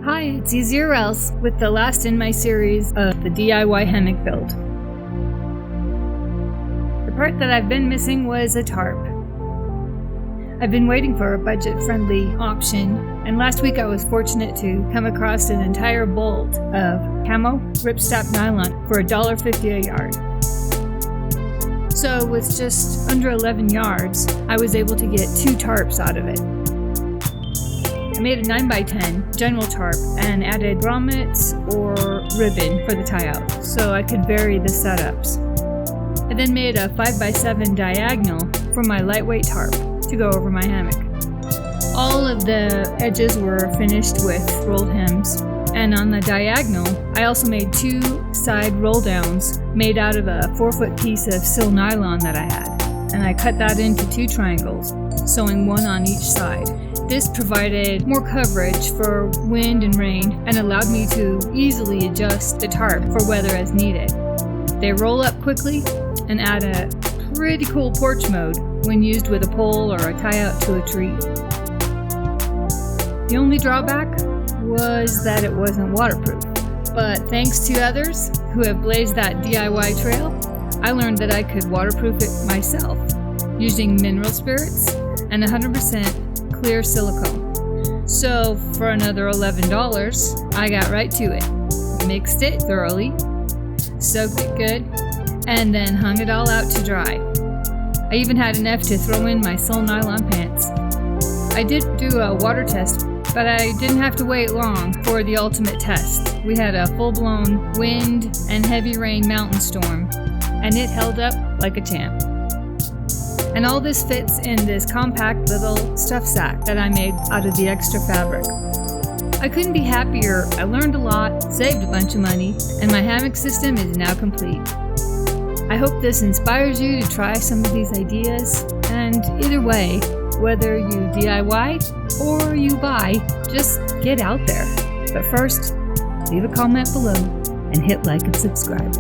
Hi, it's Easy or Else with the last in my series of the DIY hammock build. The part that I've been missing was a tarp. I've been waiting for a budget-friendly option, and last week I was fortunate to come across an entire bolt of camo ripstop nylon for $1.50 a yard. So with just under 11 yards, I was able to get 2 tarps out of it. I made a 9x10 general tarp and added grommets or ribbon for the tie-out, so I could vary the setups. I then made a 5x7 diagonal for my lightweight tarp to go over my hammock. All of the edges were finished with rolled hems, and on the diagonal, I also made 2 side roll downs made out of a 4-foot piece of silnylon that I had, and I cut that into 2 triangles, sewing one on each side. This provided more coverage for wind and rain and allowed me to easily adjust the tarp for weather as needed. They roll up quickly and add a pretty cool porch mode when used with a pole or a tie-out to a tree. The only drawback was that it wasn't waterproof, but thanks to others who have blazed that DIY trail, I learned that I could waterproof it myself using mineral spirits and 100% clear silicone. So for another $11, I got right to it. Mixed it thoroughly, soaked it good, and then hung it all out to dry. I even had enough to throw in my silnylon pants. I did do a water test, but I didn't have to wait long for the ultimate test. We had a full-blown wind and heavy rain mountain storm, and it held up like a champ. And all this fits in this compact little stuff sack that I made out of the extra fabric. I couldn't be happier. I learned a lot, saved a bunch of money, and my hammock system is now complete. I hope this inspires you to try some of these ideas, and either way, whether you DIY or you buy, just get out there. But first, leave a comment below and hit like and subscribe.